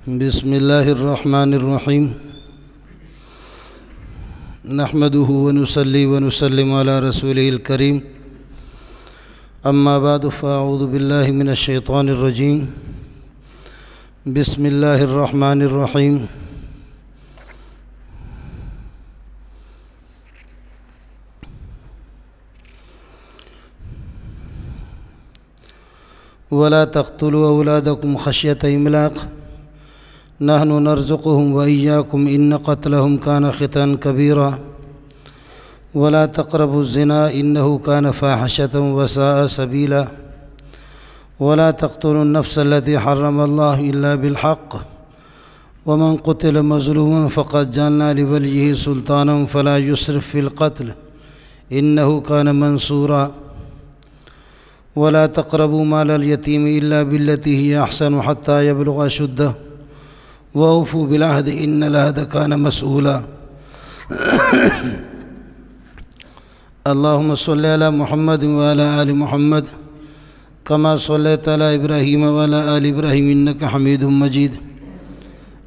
बिस्मिल्लाहिर्रहमानिर्रहीम नहमदुहु व नुसल्ली व नुसल्लिमु अला रसूलिहिल करीम अम्मा बादु फ़अऊज़ु बिल्लाहि मिनश शैतानिर रजीम बिस्मिल्लाहिर्रहमानिर्रहीम वला तक़्तुलू औलादकुम खश्यत इमलाक़ नहनु नरज़ुक़ुहुम व इय्याकुम इन्न क़त्लहुम कान ख़ितअन कबीरा वला तक़रबु ज़िना इन्नहु कान फ़ाहिशतन व साअ सबीला वला तक़्तुलु नफ़्स अल्लती हर्रमल्लाहु इल्ला बिलहक़्क़ वमन क़ुतिल मज़लूमन फ़क़द जअलना लिवलिय्यिहि सुल्तानन फ़ला युस्रिफ़ फ़िल क़त्ल इन्नहु कान मंसूरा वला तक़रबू मालल यतीम इल्ला बिल्लती हिय अहसनु हत्ता यबलुग़ अशुद्दह वअऊफ़ू बिल-अहद इन्नल अहद कान मसऊला। अल्लाहुम्मा सल्लि अला मुहम्मद व अला आलि मुहम्मद कमा सल्लैता अला इब्राहीम व अला आलि इब्राहीम इन्नका हमीदुम मजीद।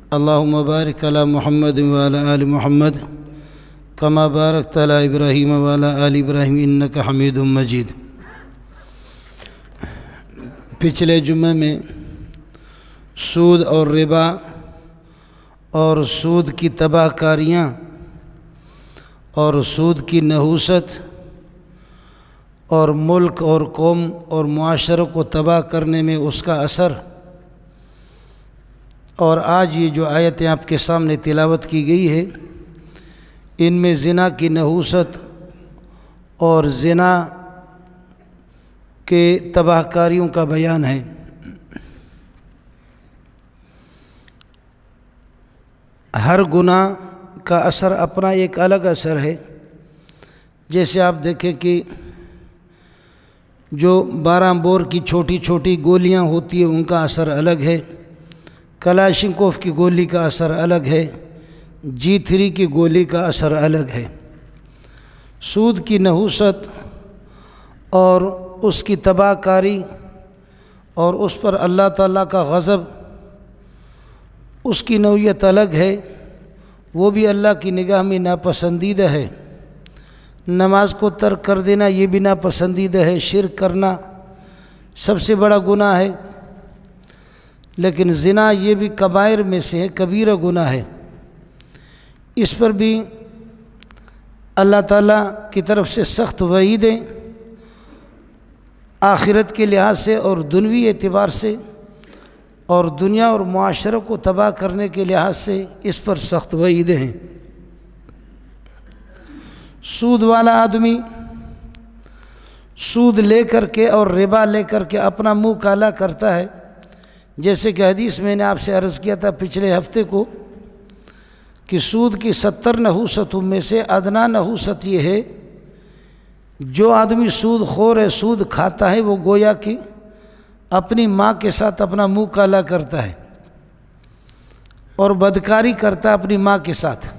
अल्लाहुम्मा बारिक अला मुहम्मद व अला आलि मुहम्मद कमा बारकता अला इब्राहीम व अला आलि इब्राहीम इन्नका हमीदुम मजीद। पिछले जुम्मे में सूद और रिबा और सूद की तबाहकारियाँ और सूद की नहूसत और मुल्क और कौम और मुआशरों को तबाह करने में उसका असर, और आज ये जो आयतें आपके सामने तिलावत की गई है इनमें ज़िना की नहूसत और ज़िना के तबाहकारियों का बयान है। हर गुनाह का असर अपना एक अलग असर है। जैसे आप देखें कि जो 12 बोर की छोटी छोटी गोलियां होती हैं उनका असर अलग है, कलाशिंकोव की गोली का असर अलग है, G3 की गोली का असर अलग है। सूद की नहूसत और उसकी तबाहकारी और उस पर अल्लाह ताला का गज़ब, उसकी नौयत अलग है, वो भी अल्लाह की निगाह में नापसंदीदा है। नमाज को तर्क कर देना ये भी नापसंदीदा है। शिर्क करना सबसे बड़ा गुनाह है, लेकिन ज़िना ये भी कबायर में से है, कबीरा गुनाह है। इस पर भी अल्लाह ताला की तरफ से सख्त वईदें आखिरत के लिहाज से और दुनवी एतबार से और दुनिया और मुआशरों को तबाह करने के लिहाज से इस पर सख्त वईदें हैं। सूद वाला आदमी सूद ले कर के और रिबा ले कर के अपना मुंह काला करता है। जैसे कि हदीस मैंने आपसे अर्ज़ किया था पिछले हफ्ते को कि सूद की 70 नहूसतों में से अदना नहूसत ये है, जो आदमी सूद खोर है, सूद खाता है, वो गोया कि अपनी माँ के साथ अपना मुंह काला करता है और बदकारी करता है अपनी माँ के साथ।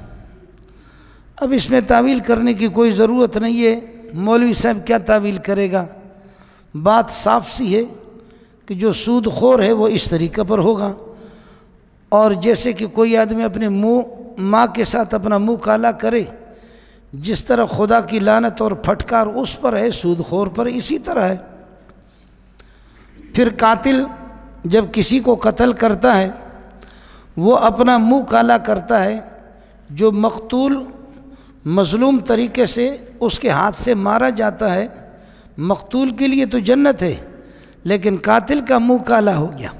अब इसमें तावील करने की कोई ज़रूरत नहीं है। मौलवी साहब क्या तावील करेगा, बात साफ सी है कि जो सूद खोर है वो इस तरीक़े पर होगा। और जैसे कि कोई आदमी अपने माँ के साथ अपना मुंह काला करे, जिस तरह खुदा की लानत और फटकार उस पर है, सूद खोर पर इसी तरह है। फिर कातिल जब किसी को कत्ल करता है वो अपना मुंह काला करता है। जो मकतूल मज़लूम तरीके से उसके हाथ से मारा जाता है, मकतूल के लिए तो जन्नत है, लेकिन कातिल का मुंह काला हो गया,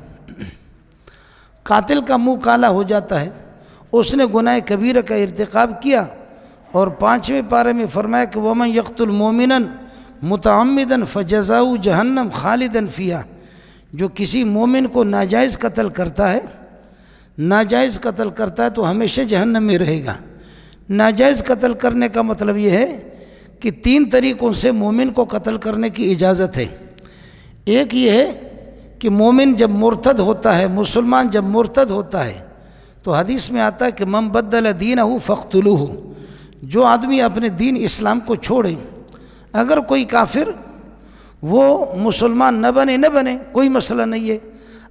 कातिल का मुंह काला हो जाता है, उसने गुनाह कबीरा का इर्तिकाब किया। और 5वें पारे में फरमाया कि वमन यक़्तुल मोमिनन मुतअम्मिदन फ़जज़ाउ जहन्नम खालिदन फ़िहा, जो किसी मोमिन को नाजायज़ कत्ल करता है, नाजायज़ कत्ल करता है तो हमेशा जहन्नम में रहेगा। नाजायज़ कत्ल करने का मतलब ये है कि 3 तरीक़ों से मोमिन को कत्ल करने की इजाज़त है। एक ये है कि मोमिन जब मुर्तद होता है, मुसलमान जब मुर्तद होता है, तो हदीस में आता है कि मम बद्दल दीनहु फ़क़्तुलूहु, जो आदमी अपने दीन इस्लाम को छोड़े, अगर कोई काफिर वो मुसलमान न बने कोई मसला नहीं है,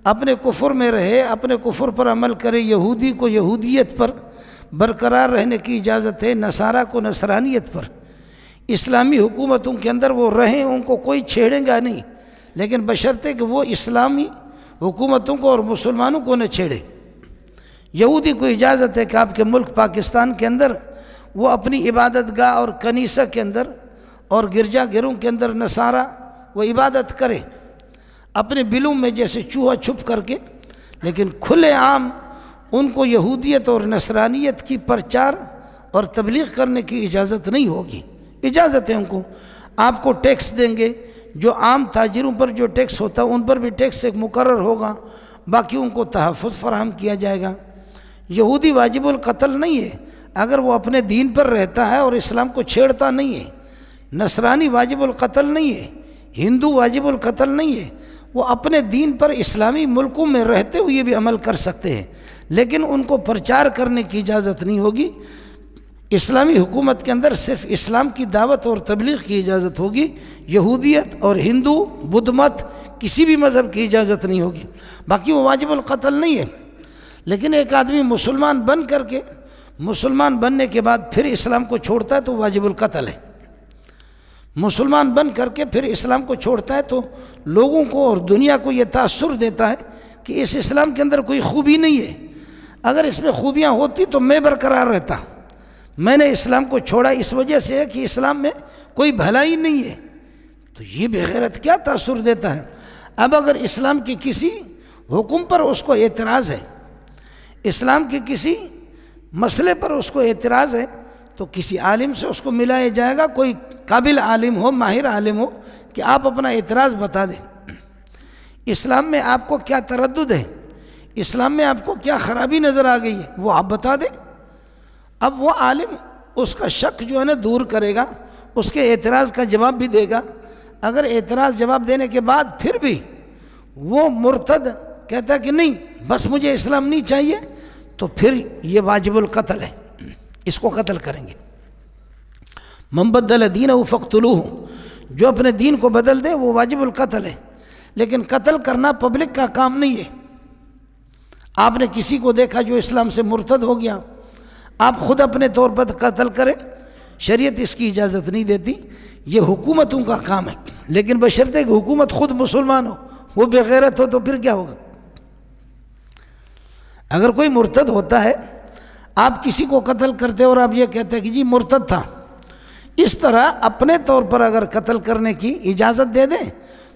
अपने कुफर में रहे, अपने कुफर पर अमल करे। यहूदी को यहूदियत पर बरकरार रहने की इजाज़त है, नसारा को नसरानियत पर। इस्लामी हुकूमतों के अंदर वो रहें, उनको कोई छेड़ेगा नहीं, लेकिन बशर्ते कि वो इस्लामी हुकूमतों को और मुसलमानों को न छेड़े। यहूदी को इजाज़त है कि आपके मुल्क पाकिस्तान के अंदर वो अपनी इबादत गाह और कनीसा के अंदर और गिरजाघरों के अंदर नसारा वो इबादत करे अपने बिलों में जैसे चूहा छुप करके, लेकिन खुले आम उनको यहूदियत और नसरानियत की प्रचार और तबलीग करने की इजाज़त नहीं होगी। इजाज़त है उनको, आपको टैक्स देंगे, जो आम ताजिरों पर जो टैक्स होता है उन पर भी टैक्स एक मुकर्रर होगा, बाकी उनको तहफ़्फ़ुज़ फराहम किया जाएगा। यहूदी वाजिबुल कत्ल नहीं है अगर वो अपने दीन पर रहता है और इस्लाम को छेड़ता नहीं है। नसरानी वाजिबुल कत्ल नहीं है, हिंदू वाजिबुल कत्ल नहीं है, वो अपने दीन पर इस्लामी मुल्कों में रहते हुए भी अमल कर सकते हैं, लेकिन उनको प्रचार करने की इजाज़त नहीं होगी। इस्लामी हुकूमत के अंदर सिर्फ इस्लाम की दावत और तबलीग की इजाज़त होगी। यहूदियत और हिंदू बुद्ध मत किसी भी मज़हब की इजाज़त नहीं होगी, बाकी वो वाजिबुल कत्ल नहीं है। लेकिन एक आदमी मुसलमान बन करके, मुसलमान बनने के बाद फिर इस्लाम को छोड़ता है तो वाजिबुल कत्ल है। मुसलमान बन करके फिर इस्लाम को छोड़ता है तो लोगों को और दुनिया को ये तासुर देता है कि इस इस्लाम के अंदर कोई खूबी नहीं है। अगर इसमें खूबियाँ होती तो मैं बरकरार रहता। मैंने इस्लाम को छोड़ा इस वजह से है कि इस्लाम में कोई भलाई नहीं है। तो ये बेगैरत क्या तासुर देता है। अब अगर इस्लाम के किसी हुक्म पर उसको एतराज़ है, इस्लाम के किसी मसले पर उसको एतराज़ है, तो किसी आलिम से उसको मिलाया जाएगा, कोई काबिल आलिम हो, माहिर आलिम हो, कि आप अपना एतराज़ बता दें। इस्लाम में आपको क्या तरद्दुद है, इस्लाम में आपको क्या ख़राबी नज़र आ गई है, वो आप बता दें। अब वो आलिम उसका शक जो है ना दूर करेगा, उसके एतराज़ का जवाब भी देगा। अगर एतराज़ जवाब देने के बाद फिर भी वो मुर्तद कहता है कि नहीं बस मुझे इस्लाम नहीं चाहिए, तो फिर ये वाजिबुल कत्ल है, इसको कत्ल करेंगे। मन बद्दल दीनहु फ़क़्तुलूहु, जो अपने दीन को बदल दे वो वाजिबुल कत्ल है। लेकिन कत्ल करना पब्लिक का काम नहीं है। आपने किसी को देखा जो इस्लाम से मुर्तद हो गया, आप खुद अपने तौर पर कत्ल करें, शरीयत इसकी इजाज़त नहीं देती। ये हुकूमतों का काम है, लेकिन बशर्ते कि हुकूमत खुद मुसलमान हो, वो बेगैरत हो, तो फिर क्या होगा। अगर कोई मुर्तद होता है, आप किसी को कत्ल करते और आप ये कहते हैं कि जी मुर्तद था, इस तरह अपने तौर पर अगर कत्ल करने की इजाज़त दे दें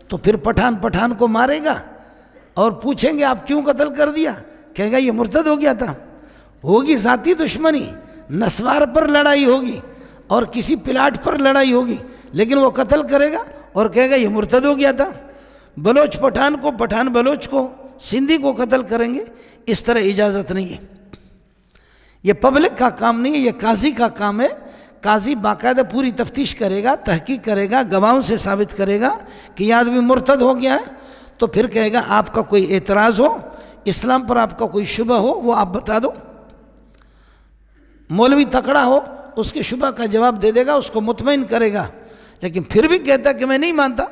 तो फिर पठान पठान को मारेगा और पूछेंगे आप क्यों कत्ल कर दिया, कहेगा ये मुर्तद हो गया था। होगी ज़ाती दुश्मनी, नस्वार पर लड़ाई होगी और किसी प्लाट पर लड़ाई होगी, लेकिन वो कत्ल करेगा और कहेगा ये मुर्तद हो गया था। बलोच पठान को, पठान बलोच को, सिंधी को कत्ल करेंगे, इस तरह इजाज़त नहीं है। ये पब्लिक का काम नहीं है, ये काजी का काम है। काजी बाकायदा पूरी तफ्तीश करेगा, तहकीक करेगा, गवाहों से साबित करेगा कि यह आदमी मुर्तद हो गया है, तो फिर कहेगा आपका कोई एतराज़ हो, इस्लाम पर आपका कोई शुबह हो, वो आप बता दो। मौलवी तकड़ा हो, उसके शुबह का जवाब दे देगा, उसको मुतमईन करेगा। लेकिन फिर भी कहता कि मैं नहीं मानता।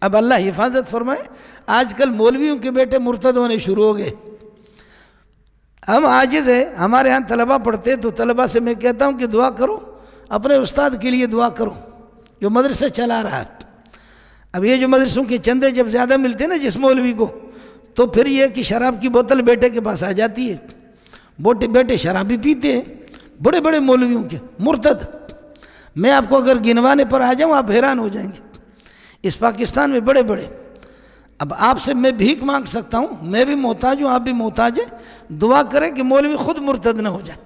अब अल्लाह हिफाजत फरमाए, आजकल मौलवियों के बेटे मुर्तद होने शुरू हो गए। हम आजिज़ है, हमारे यहाँ तलबा पढ़ते तो तलबा से मैं कहता हूँ कि दुआ करो, अपने उस्ताद के लिए दुआ करो जो मदरसा चला रहा है। अब ये जो मदरसों के चंदे जब ज़्यादा मिलते हैं ना जिस मौलवी को, तो फिर ये कि शराब की बोतल बेटे के पास आ जाती है, बेटे शराब भी पीते हैं, बड़े बड़े मौलवियों के मुर्तद। मैं आपको अगर गिनवाने पर आ जाऊँ आप हैरान हो जाएंगे। इस पाकिस्तान में बड़े बड़े, अब आपसे मैं भीख मांग सकता हूँ, मैं भी मोहताज हूँ, आप भी मोहताज हैं, दुआ करें कि मौलवी खुद मुर्तद न हो जाए।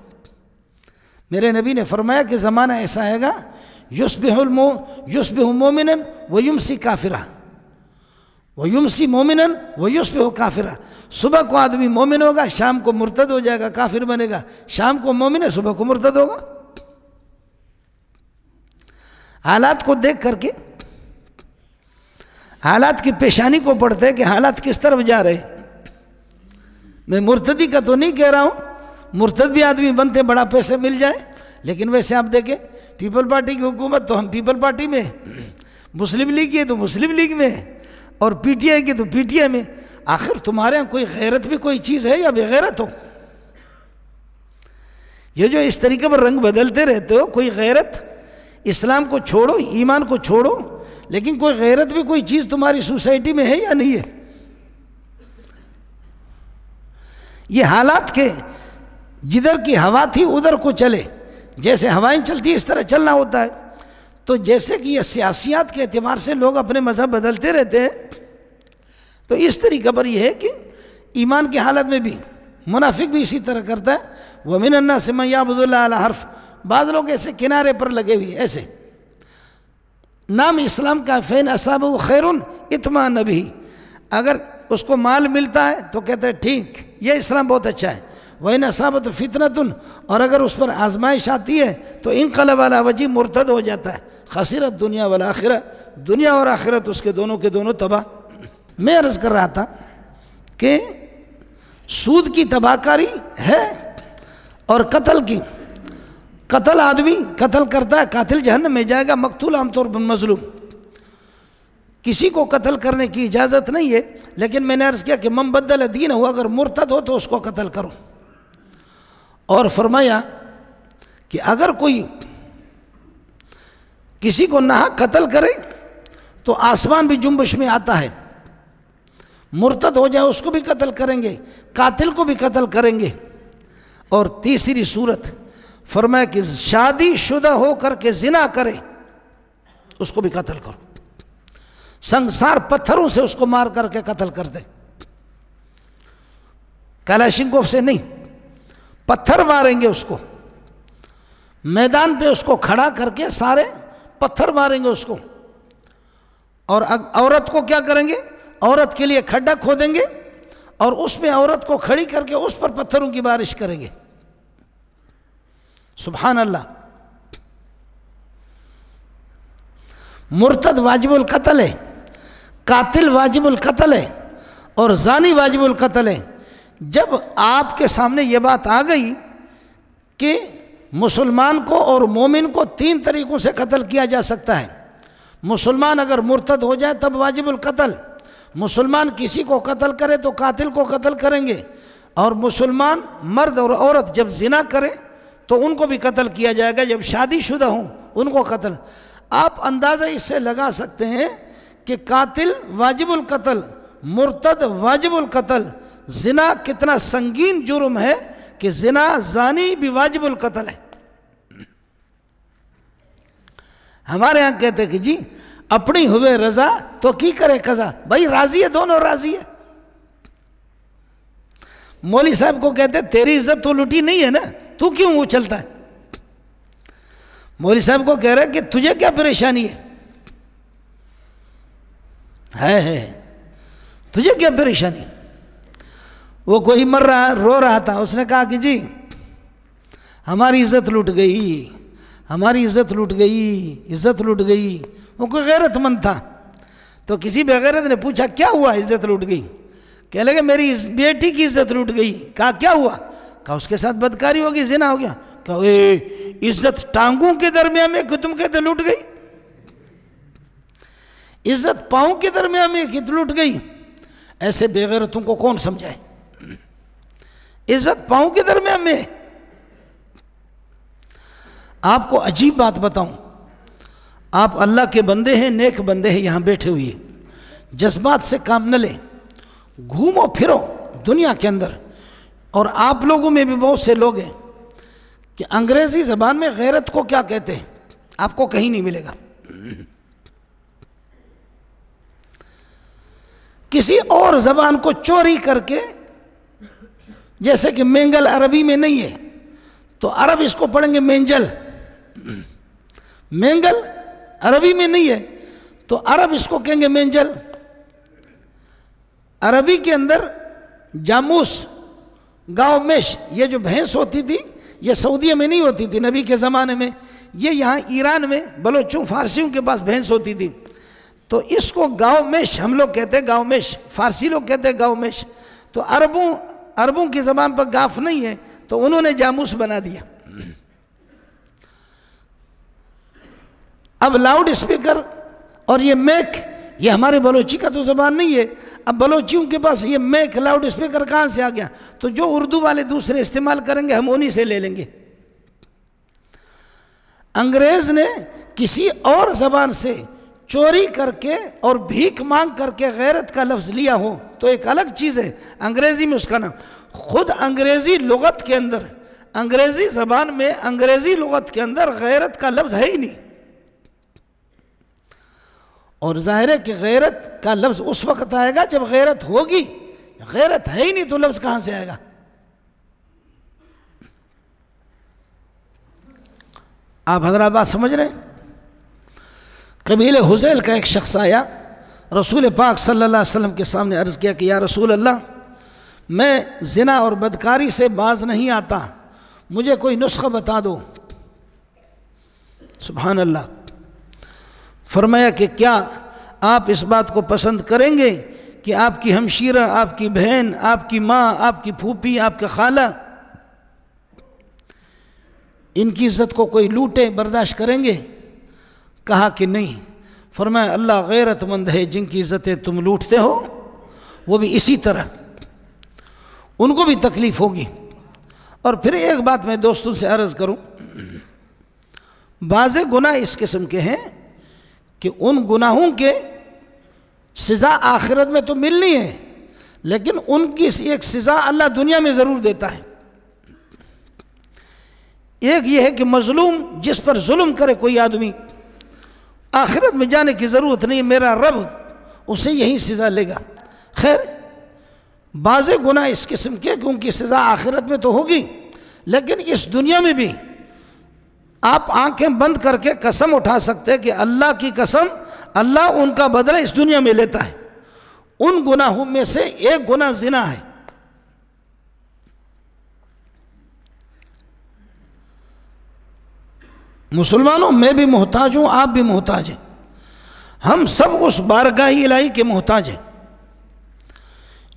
मेरे नबी ने फरमाया कि ज़माना ऐसा आएगा, युस्बिहु मोमिनन व युमसी काफिरा व युमसी मोमिनन व युस्बिहु काफिरा। सुबह को आदमी मोमिन होगा, शाम को मुर्तद हो जाएगा, काफिर बनेगा। शाम को मोमिन है, सुबह को मुर्तद होगा। हालात को देख करके, हालात की पेशानी को पढ़ते हैं कि हालात किस तरफ जा रहे। मैं मुर्तदी का तो नहीं कह रहा हूँ, मुर्तद भी आदमी बनते बड़ा पैसे मिल जाए, लेकिन वैसे आप देखें पीपल पार्टी की हुकूमत तो हम पीपल पार्टी में, मुस्लिम लीग की है तो मुस्लिम लीग में, और पीटीआई की तो पीटीआई में। आखिर तुम्हारे यहाँ कोई गैरत भी कोई चीज़ है या बेगैरत हो? ये जो इस तरीके पर रंग बदलते रहते हो, कोई गैरत, इस्लाम को छोड़ो, ईमान को छोड़ो, लेकिन कोई गैरत भी कोई चीज़ तुम्हारी सोसाइटी में है या नहीं है? ये हालात के जिधर की हवा थी उधर को चले, जैसे हवाएं चलती है इस तरह चलना होता है। तो जैसे कि ये सियासियात के एतबार से लोग अपने मज़हब बदलते रहते हैं, तो इस तरीके पर यह है कि ईमान की हालत में भी मुनाफिक भी इसी तरह करता है। वमिन अन्नास मन याबुदुल्लाह अला हर्फ, बाद लोग ऐसे किनारे पर लगे हुए ऐसे, नाम इस्लाम का फ़ैन असाबु खैरुन इत्मान भी, अगर उसको माल मिलता है तो कहते हैं ठीक, ये इस्लाम बहुत अच्छा है। वही नसाबत फितनतुन, और अगर उस पर आजमाइश आती है तो इनकलब अला वजी, मुर्तद हो जाता है। खसीरत दुनिया वल आखिरह, दुनिया और आखिरत उसके दोनों के दोनों तबाह। मैं अर्ज़ कर रहा था कि सूद की तबाहकारी है और कत्ल की, कत्ल आदमी कत्ल करता है, कातिल जहन्नम में जाएगा, मकतूल आमतौर पर मजलूम, किसी को कत्ल करने की इजाज़त नहीं है। लेकिन मैंने अर्ज़ किया कि मम बदल दीन हो, अगर मुर्तद हो तो उसको कत्ल करो। और फरमाया कि अगर कोई किसी को नाहक कत्ल करे तो आसमान भी जुम्बिश में आता है, मुर्तद हो जाए उसको भी कत्ल करेंगे, कातिल को भी कत्ल करेंगे। और तीसरी सूरत फरमाया कि शादीशुदा हो करके जिना करे उसको भी कत्ल करो, संसार पत्थरों से उसको मार करके कत्ल कर दे, कलाशिंकोव से नहीं, पत्थर मारेंगे उसको, मैदान पे उसको खड़ा करके सारे पत्थर मारेंगे उसको। और औरत को क्या करेंगे, औरत के लिए खड्डा खोदेंगे और उसमें औरत को खड़ी करके उस पर पत्थरों की बारिश करेंगे। सुभान अल्लाह। मुर्तद वाजिबुल कत्ल है, कातिल वाजिबुल कत्ल है और जानी वाजिबुल कत्ल है। जब आपके सामने ये बात आ गई कि मुसलमान को और मोमिन को 3 तरीक़ों से कत्ल किया जा सकता है। मुसलमान अगर मुर्तद हो जाए तब वाजिबुल कत्ल, मुसलमान किसी को कत्ल करे तो कातिल को कत्ल करेंगे, और मुसलमान मर्द और औरत जब जिना करे तो उनको भी कत्ल किया जाएगा, जब शादीशुदा हों उनको कत्ल। आप अंदाज़ा इससे लगा सकते हैं कि कातिल वाजिबुल कत्ल, मुर्तद वाजिबुल कत्ल, जिना कितना संगीन जुर्म है कि जिना जानी भी वाजिबुल कत्ल है। हमारे यहाँ कहते हैं कि जी अपनी हुए रजा तो की करे कजा, भाई राजी है, दोनों राजी है। मौली साहब को कहते तेरी इज्जत तो लुटी नहीं है ना, तू क्यों उछलता है? मौली साहब को कह रहे कि तुझे क्या परेशानी है तुझे क्या परेशानी? वो कोई मर रहा रो रहा था, उसने कहा कि जी हमारी इज्जत लूट गई, हमारी इज्जत लूट गई, इज्जत लूट गई। वो कोई गैरतमंद था, तो किसी बेगैरत ने पूछा क्या हुआ इज्जत लूट गई? कह लगे मेरी बेटी की इज्जत लूट गई। कहा क्या हुआ? कहा उसके साथ बदकारी होगी, जिना हो गया। कहा इज्जत टांगों के दरमियान में तुम कहते लूट गई, इज्जत पाँव के दरमियान में कित लूट गई? ऐसे बेगैरतों को कौन समझाए? इज्जत पाँव के दरमियान में। आपको अजीब बात बताऊं, आप अल्लाह के बंदे हैं, नेक बंदे हैं, यहाँ बैठे हुए, जज्बात से काम न लें, घूमो फिरो दुनिया के अंदर। और आप लोगों में भी बहुत से लोग हैं कि अंग्रेज़ी ज़बान में गैरत को क्या कहते हैं, आपको कहीं नहीं मिलेगा। किसी और ज़बान को चोरी करके, जैसे कि मेंगल अरबी में नहीं है तो अरब इसको पढ़ेंगे मेंजल, मेंगल अरबी में नहीं है तो अरब इसको कहेंगे मेंजल। अरबी के अंदर जामूस, गावमेश, ये जो भैंस होती थी ये सऊदीया में नहीं होती थी नबी के ज़माने में, ये यहाँ ईरान में बलोचों फारसियों के पास भैंस होती थी, तो इसको गावमेश हम लोग कहते हैं, गावमेश फारसी लोग कहते हैं गावमेश। तो अरबों की ज़बान पर गाफ नहीं है तो उन्होंने जामूस बना दिया। अब लाउड स्पीकर और ये मैक, ये हमारे बलोची का तो ज़बान नहीं है। अब बलोचियों के पास ये मैक लाउड स्पीकर कहाँ से आ गया? तो जो उर्दू वाले दूसरे इस्तेमाल करेंगे हम उन्हीं से ले लेंगे। अंग्रेज ने किसी और जबान से चोरी करके और भीख मांग करके गैरत का लफ्ज़ लिया हो तो एक अलग चीज़ है, अंग्रेज़ी में उसका नाम। खुद अंग्रेज़ी लुगत के अंदर, अंग्रेज़ी ज़बान में, अंग्रेज़ी लुगत के अंदर गैरत का लफ्ज़ है ही नहीं। और ज़ाहिर है कि गैरत का लफ्ज़ उस वक्त आएगा जब गैरत होगी, गैरत है ही नहीं तो लफ्ज़ कहाँ से आएगा? आप हज़रात बात समझ रहे हैं? कबीले हुज़ैल का एक शख्स आया, रसूल पाक सल्लल्लाहु अलैहि वसल्लम के सामने अर्ज़ किया कि या रसूल अल्लाह, मैं ज़िना और बदकारी से बाज नहीं आता, मुझे कोई नुस्खा बता दो। सुभान अल्लाह। फरमाया कि क्या आप इस बात को पसंद करेंगे कि आपकी हमशीरा, आपकी बहन, आपकी माँ, आपकी फूफी, आपके खाला, इनकी इज़्ज़त को कोई लूटे, बर्दाश्त करेंगे? कहा कि नहीं। फरमाया अल्लाह गैरतमंद है, जिनकी इज़्ज़तें तुम लूटते हो वो भी इसी तरह, उनको भी तकलीफ़ होगी। और फिर एक बात मैं दोस्तों से अर्ज़ करूं, बाज़े गुनाह इस किस्म के हैं कि उन गुनाहों के सज़ा आखिरत में तो मिलनी है, लेकिन उनकी एक सज़ा अल्लाह दुनिया में ज़रूर देता है। एक ये है कि मज़लूम जिस पर जुल्म करे कोई आदमी, आखिरत में जाने की ज़रूरत नहीं, मेरा रब उसे यही सज़ा लेगा। खैर, बाज़े गुनाह इस किस्म के कि उनकी सज़ा आखिरत में तो होगी, लेकिन इस दुनिया में भी आप आंखें बंद करके कसम उठा सकते हैं कि अल्लाह की कसम, अल्लाह उनका बदला इस दुनिया में लेता है। उन गुनाहों में से एक गुनाह ज़िना है। मुसलमानों, मैं भी मोहताज हूँ, आप भी मोहताज हैं, हम सब उस बारगाह इलाही के मोहताज हैं।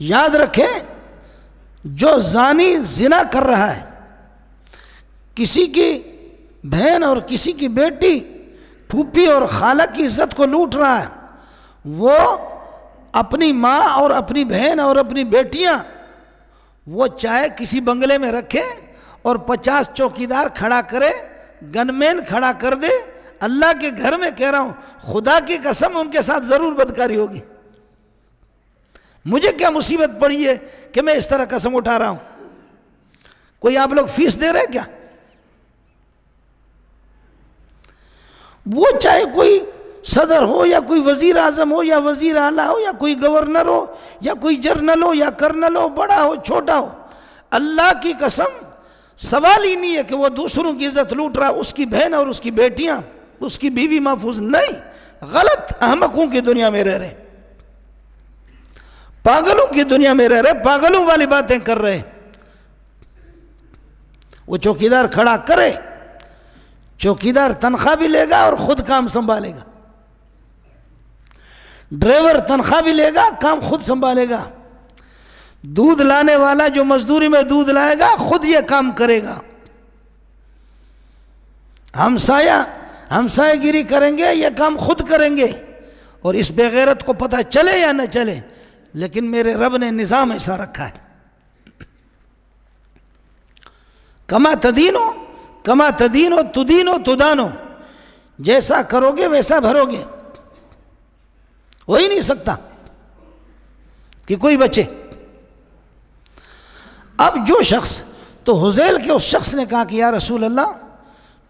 याद रखें, जो ज़ानी ज़िना कर रहा है, किसी की बहन और किसी की बेटी, फूफी और खाला की इज़्ज़त को लूट रहा है, वो अपनी माँ और अपनी बहन और अपनी बेटियाँ वो चाहे किसी बंगले में रखे और 50 चौकीदार खड़ा करे, गनमैन खड़ा कर दे, अल्लाह के घर में कह रहा हूँ, खुदा की कसम उनके साथ ज़रूर बदकारी होगी। मुझे क्या मुसीबत पड़ी है कि मैं इस तरह कसम उठा रहा हूँ? कोई आप लोग फीस दे रहे क्या? वो चाहे कोई सदर हो या कोई वज़ीर आज़म हो या वज़ीर आला हो या कोई गवर्नर हो या कोई जर्नल हो या कर्नल हो, बड़ा हो छोटा हो, अल्लाह की कसम सवाल ही नहीं है कि वो दूसरों की इज़्ज़त लूट रहा, उसकी बहन और उसकी बेटियां, उसकी बीवी महफूज नहीं। गलत अहमकों की दुनिया में रह रहे, पागलों की दुनिया में रह रहे, पागलों वाली बातें कर रहे। वो चौकीदार खड़ा करे, चौकीदार तनख्वाह भी लेगा और खुद काम संभालेगा, ड्राइवर तनख्वाह भी लेगा, काम खुद संभालेगा, दूध लाने वाला जो मजदूरी में दूध लाएगा खुद ये काम करेगा, हमसायागिरी करेंगे, ये काम खुद करेंगे। और इस बेगैरत को पता चले या न चले, लेकिन मेरे रब ने निज़ाम ऐसा रखा है, कमा तदीनो तुदीनो तुदानो, जैसा करोगे वैसा भरोगे। हो ही नहीं सकता कि कोई बचे। अब जो शख्स, तो हुज़ैल के उस शख्स ने कहा कि या रसूल अल्लाह,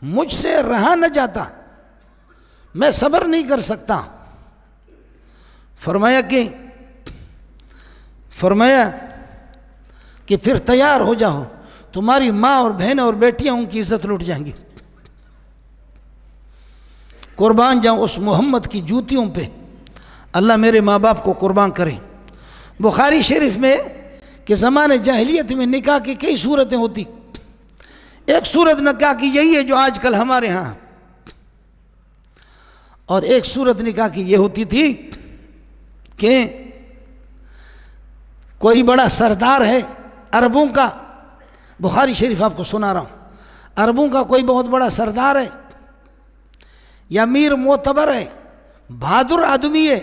मुझसे रहा न जाता, मैं सब्र नहीं कर सकता। फरमाया कि फिर तैयार हो जाओ, तुम्हारी माँ और बहन और बेटियां उनकी इज्जत लूट जाएंगी। कुर्बान जाऊँ उस मोहम्मद की जूतियों पे, अल्लाह मेरे माँ बाप को कुर्बान करे। बुखारी शरीफ में कि ज़माने जाहिलियत में निकाह की कई सूरतें होती, एक सूरत निकाह की यही है जो आजकल हमारे यहाँ, और एक सूरत निकाह की ये होती थी कि कोई बड़ा सरदार है अरबों का, बुखारी शरीफ आपको सुना रहा हूँ, अरबों का कोई बहुत बड़ा सरदार है या मीर मोतबर है, बहादुर आदमी है,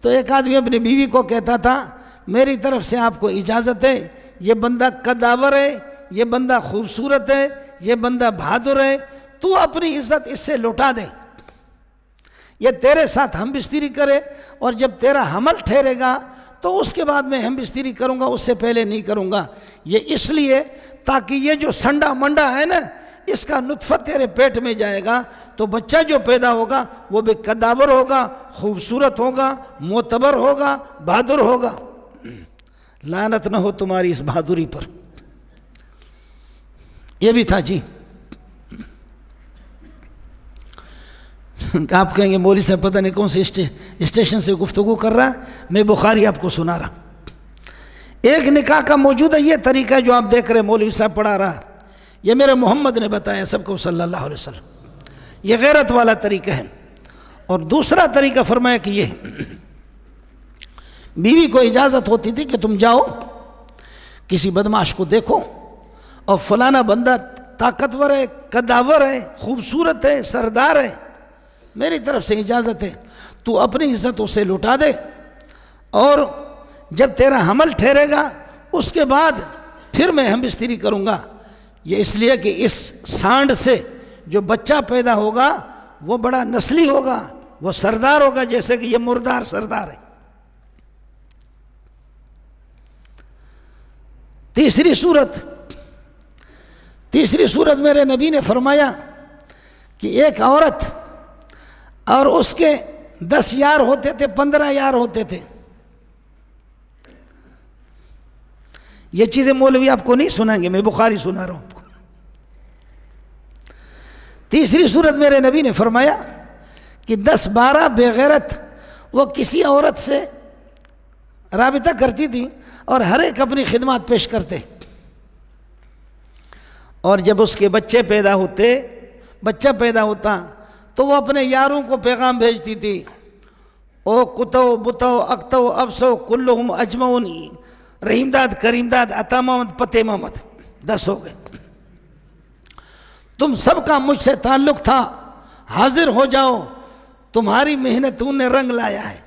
तो एक आदमी अपनी बीवी को कहता था, मेरी तरफ से आपको इजाज़त है, ये बंदा कद्दावर है, ये बंदा खूबसूरत है, ये बंदा बहादुर है, तू अपनी इज्जत इससे लौटा दे, ये तेरे साथ हम बिस्तरी करे, और जब तेरा हमल ठहरेगा तो उसके बाद मैं हम बिस्तरी करूँगा, उससे पहले नहीं करूँगा। ये इसलिए ताकि ये जो संडा मंडा है ना, इसका नुत्फा तेरे पेट में जाएगा, तो बच्चा जो पैदा होगा वो भी कद्दावर होगा, खूबसूरत होगा, मोतबर होगा, बहादुर होगा। लानत न हो तुम्हारी इस बहादुरी पर। ये भी था जी। आप कहेंगे मौलवी साहब पता नहीं कौन से स्टेशन से गुफ्तगू कर रहा है, मैं बुखारी आपको सुना रहा। एक निकाह का मौजूदा ये तरीका है जो आप देख रहे मौलवी साहब पढ़ा रहा, ये मेरे मोहम्मद ने बताया सबको सल्लल्लाहु अलैहि वसल्लम, ये गैरत वाला तरीका है। और दूसरा तरीका फरमाया कि ये बीवी को इजाज़त होती थी कि तुम जाओ किसी बदमाश को देखो, और फलाना बंदा ताकतवर है, कद्दावर है, खूबसूरत है, सरदार है, मेरी तरफ से इजाज़त है, तू अपनी इज्जत उसे लुटा दे, और जब तेरा हमल ठहरेगा उसके बाद फिर मैं हम बिस्तरी करूँगा। ये इसलिए कि इस सांड से जो बच्चा पैदा होगा वो बड़ा नस्ली होगा, वो सरदार होगा, जैसे कि ये मुर्दार सरदार है। तीसरी सूरत मेरे नबी ने फरमाया कि एक औरत और उसके 10 यार होते थे, 15 यार होते थे। ये चीज़ें मौलवी आपको नहीं सुनाएंगे, मैं बुखारी सुना रहा हूँ आपको। तीसरी सूरत मेरे नबी ने फरमाया कि 10-12 बेगैरत वो किसी औरत से राबिता करती थी और हर एक अपनी खिदमत पेश करते, और जब उसके बच्चा पैदा होता तो वो अपने यारों को पैगाम भेजती थी, ओ कुतो बुतो अक्तो अबसो कुल्लुहुम अजमऊन, रहीमदाद करीमदाद अता मोहम्मद पते मोहम्मद, 10 हो गए, तुम सबका मुझसे ताल्लुक़ था, हाजिर हो जाओ, तुम्हारी मेहनतों ने रंग लाया है।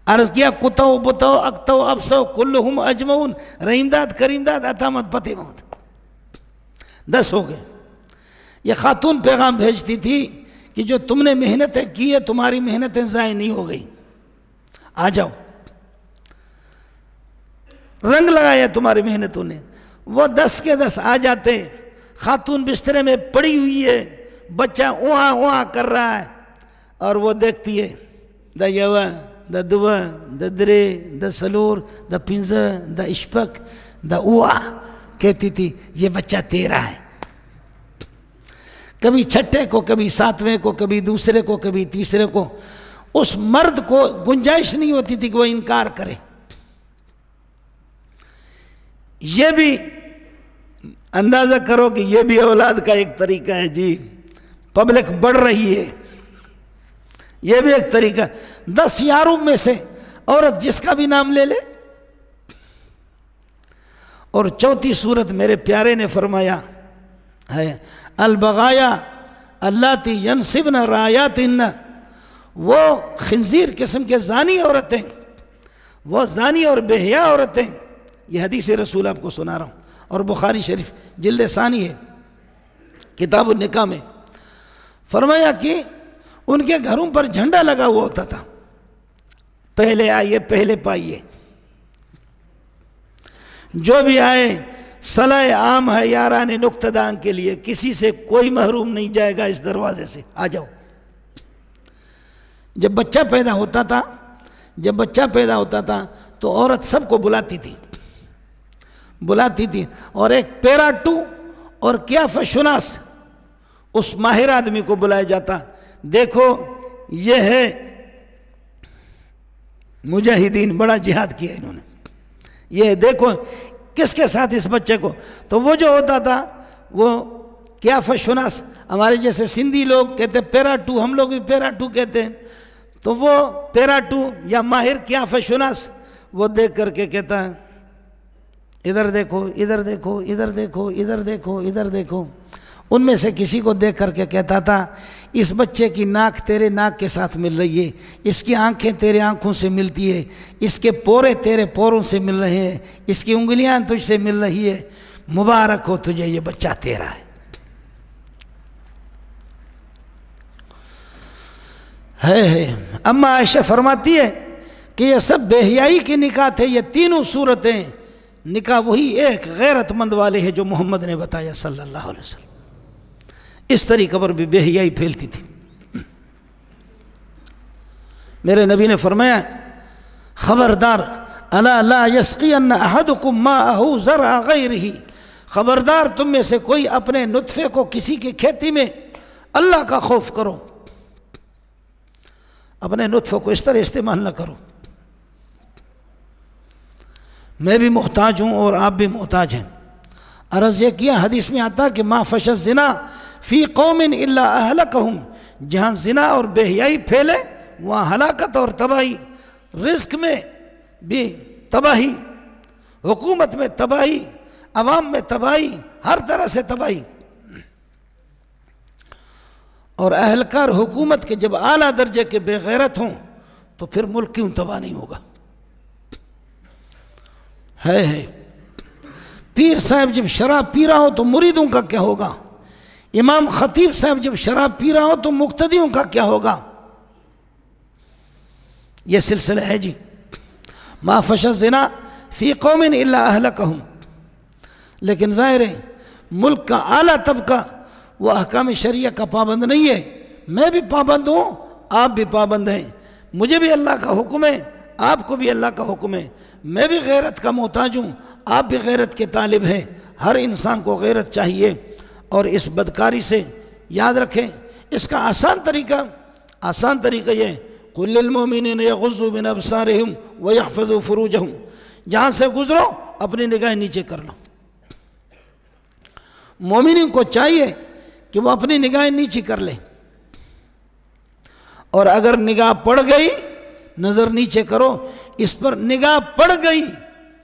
अर्ज़ किया कुतो बुतो अक्तो अबसो कुल्लुहुम अजमऊन, रहीमदाद करीमदाद अता मोहम्मद पते मोहम्मद, 10 हो गए। ये खातून पैगाम भेजती थी कि जो तुमने मेहनतें की है, तुम्हारी मेहनतें ज़ाय नहीं हो गई, आ जाओ, रंग लगाया तुम्हारी मेहनतों ने। वो 10 के 10 आ जाते, खातून बिस्तरे में पड़ी हुई है, बच्चा उहाँ उहाँ कर रहा है, और वो देखती है द यवा द दुआ द दरे द सलूर द पिंज़ द इश्पक द उआ, कहती थी ये बच्चा तेरा है। कभी छठे को, कभी 7वें को, कभी दूसरे को, कभी तीसरे को। उस मर्द को गुंजाइश नहीं होती थी कि वो इनकार करे। ये भी अंदाज़ा करो कि ये भी औलाद का एक तरीका है जी। पब्लिक बढ़ रही है, ये भी एक तरीका। 10 यारों में से औरत जिसका भी नाम ले ले। और चौथी सूरत मेरे प्यारे ने फरमाया है अल बगाया अल्लाती यनसिबन रायातिन, वो खिंजीर किस्म के जानी औरतें, वो जानी और बेहया औरतें। ये हदीस रसूल आपको सुना रहा हूँ, और बुखारी शरीफ जिल्द सानी है, किताब निकाह में फरमाया कि उनके घरों पर झंडा लगा हुआ होता था, पहले आइए पहले पाइए, जो भी आए सलाह आम है यारान नुक्तदान के लिए, किसी से कोई महरूम नहीं जाएगा इस दरवाजे से, आ जाओ। जब बच्चा पैदा होता था तो औरत सबको बुलाती थी, और एक पेराटू और क्या फशुनास उस माहिर आदमी को बुलाया जाता। देखो ये है मुजाहिदीन, बड़ा जिहाद किया इन्होंने, ये देखो किसके साथ इस बच्चे को। तो वो जो होता था वो क्या फशुनास, हमारे जैसे सिंधी लोग कहते पेराटू, हम लोग भी पेराटू कहते हैं। तो वो पेराटू या माहिर क्या फशुनास वो देख करके कहता है इधर देखो इधर देखो इधर देखो इधर देखो इधर देखो। उनमें से किसी को देख करके कहता था इस बच्चे की नाक तेरे नाक के साथ मिल रही है, इसकी आंखें तेरे आंखों से मिलती है, इसके पोरे तेरे पोरों से मिल रहे हैं, इसकी उंगलियां तुझसे मिल रही है, मुबारक हो तुझे, ये बच्चा तेरा है। अम्मा आयशा फरमाती है कि ये सब बेहयाई के निकाह थे, ये तीनों सूरतें निकाह वही एक गैरतमंद वाले हैं जो मोहम्मद ने बताया सल्लल्लाहु अलैहि वसल्लम। इस तरीके पर भी बेहयाई फैलती थी। मेरे नबी ने फरमाया, खबरदार, अला ला यस्क़ियन्न अहदुकुम माअहु ज़रअ ग़ैरिही, खबरदार तुम में से कोई अपने नुत्फ़े को किसी की खेती में, अल्लाह का खौफ करो, अपने नुत्फ़े को इस तरह इस्तेमाल न करो। मैं भी मोहताज हूँ और आप भी मोहताज हैं। अर्ज़ ये किया, हदीस में आता कि मा फश ज़िना फ़ी कौमिन इल्ला अहलकहुम, जहाँ ज़िना और बेहयाई फैले वहाँ हलाकत और तबाही, रिज़्क़ में भी तबाही, हुकूमत में तबाही, अवाम में तबाही, हर तरह से तबाही। और अहलकार हुकूमत के जब आला दर्जे के बेगैरत हों तो फिर मुल्क क्यों तबाह नहीं होगा। है पीर साहब जब शराब पी रहा हो तो मुरीदों का क्या होगा, इमाम खतीब साहब जब शराब पी रहा हो तो मुक्तदियों का क्या होगा। यह सिलसिला है जी। मा फशा ज़िना फ़ी कौमिन इल्ला अहलकहुम। लेकिन ज़ाहिर है मुल्क का आला तबका वो अहकाम शरिया का पाबंद नहीं है। मैं भी पाबंद हूँ, आप भी पाबंद हैं, मुझे भी अल्लाह का हुक्म है, आपको भी अल्लाह का हुक्म है। मैं भी गैरत का मोहताज हूँ, आप भी गैरत के तालिब हैं। हर इंसान को गैरत चाहिए। और इस बदकारी से याद रखें, इसका आसान तरीका ये, कुल लिल मोमिनीन यग़ुज़्ज़ू मिन अब्सारिहिम व यहफ़ज़ू फ़ुरूजहुम, जहाँ से गुजरो अपनी निगाह नीचे कर लो। मोमिनीन को चाहिए कि वो अपनी निगाह नीचे कर ले, और अगर निगाह पड़ गई नज़र नीचे करो। इस पर निगाह पड़ गई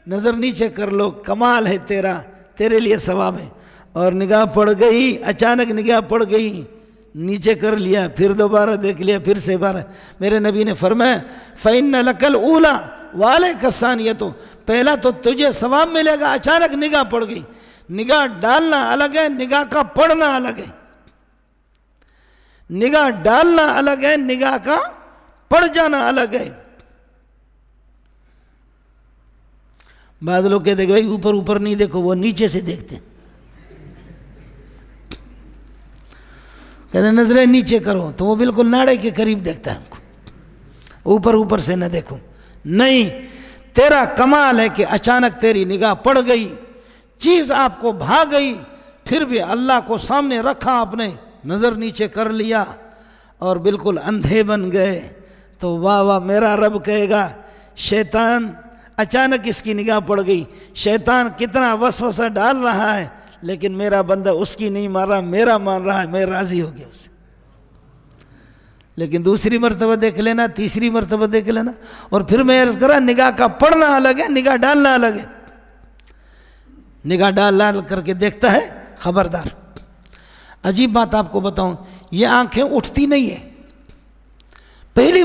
नज़र नीचे कर लो, कमाल है तेरा, तेरे लिए सवाब है। और निगाह पड़ गई, अचानक निगाह पड़ गई, नीचे कर लिया, फिर दोबारा देख लिया, फिर से बार। मेरे नबी ने फरमाया, फ़इन्न लकल ऊला वालैका सानियतु, पहला तो तुझे सवाब मिलेगा, अचानक निगाह पड़ गई। निगाह डालना अलग है, निगाह का पढ़ना अलग है। निगाह डालना अलग है, निगाह का पड़ जाना अलग है। बाद लोग कहते भाई ऊपर ऊपर नहीं देखो, वो नीचे से देखते, कहते नजरें नीचे करो, तो वो बिल्कुल नाड़े के करीब देखता है हमको, ऊपर ऊपर से न देखो। नहीं, तेरा कमाल है कि अचानक तेरी निगाह पड़ गई, चीज़ आपको भाग गई, फिर भी अल्लाह को सामने रखा आपने, नज़र नीचे कर लिया और बिल्कुल अंधे बन गए। तो वाह वाह, मेरा रब कहेगा शैतान, अचानक इसकी निगाह पड़ गई, शैतान कितना वसवसा डाल रहा है, लेकिन मेरा बंदा उसकी नहीं मार रहा, मेरा मान रहा है, मैं राज़ी हो गया उससे। लेकिन दूसरी मरतबा देख लेना, तीसरी मरतबा देख लेना। और फिर मैं अर्ज़ करा, निगाह का पढ़ना अलग है, निगाह डालना अलग है। निगाह डाल करके देखता है, खबरदार। अजीब बात आपको बताऊं, ये आंखें उठती नहीं है। पहली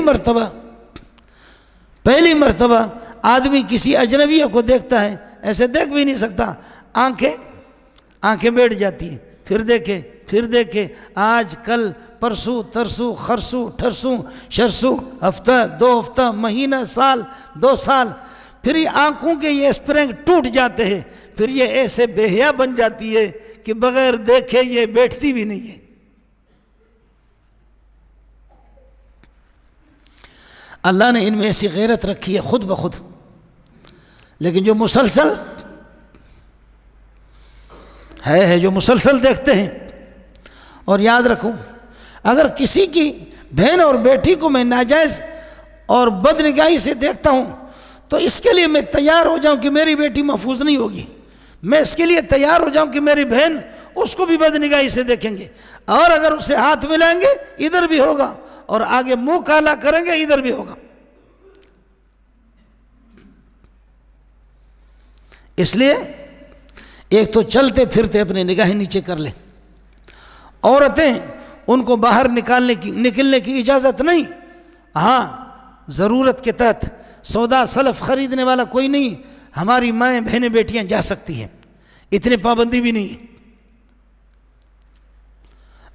मरतबा आदमी किसी अजनबिया को देखता है, ऐसे देख भी नहीं सकता, आंखें बैठ जाती हैं, फिर देखे, आज कल परसों तरसों खरसों ठरसों शरसों, हफ्ता 2 हफ्ता, महीना, साल 2 साल, फिर ये आंखों के ये स्प्रिंग टूट जाते हैं, फिर ये ऐसे बेहया बन जाती है कि बगैर देखे ये बैठती भी नहीं है। अल्लाह ने इनमें ऐसी गैरत रखी है खुद ब खुद। लेकिन जो मुसलसल है जो मुसलसल देखते हैं। और याद रखूं, अगर किसी की बहन और बेटी को मैं नाजायज़ और बदनिगाही से देखता हूं, तो इसके लिए मैं तैयार हो जाऊं कि मेरी बेटी महफूज नहीं होगी। मैं इसके लिए तैयार हो जाऊं कि मेरी बहन उसको भी बदनिगाही से देखेंगे, और अगर उससे हाथ मिलाएंगे इधर भी होगा, और आगे मुंह काला करेंगे इधर भी होगा। इसलिए एक तो चलते फिरते अपनी निगाहें नीचे कर लें। औरतें उनको बाहर निकलने की इजाज़त नहीं। हाँ, ज़रूरत के तहत सौदा सलफ ख़रीदने वाला कोई नहीं, हमारी माएँ बहनें बेटियाँ जा सकती हैं, इतनी पाबंदी भी नहीं है।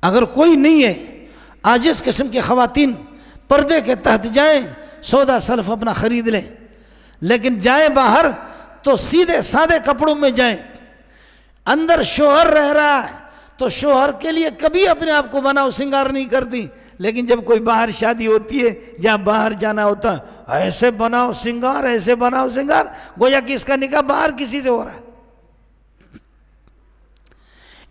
अगर कोई नहीं है, आजिज़ किस्म के ख़वातीन पर्दे के तहत जाएं, सौदा सलफ अपना ख़रीद लें, लेकिन जाएं बाहर तो सीधे सादे कपड़ों में जाएं। अंदर शोहर रह रहा है तो शोहर के लिए कभी अपने आप को बनाओ श्रृंगार नहीं करती, लेकिन जब कोई बाहर शादी होती है या बाहर जाना होता है, ऐसे बनाओ श्रृंगार, ऐसे बनाओ श्रृंगार, गोया कि इसका निकाह बाहर किसी से हो रहा है।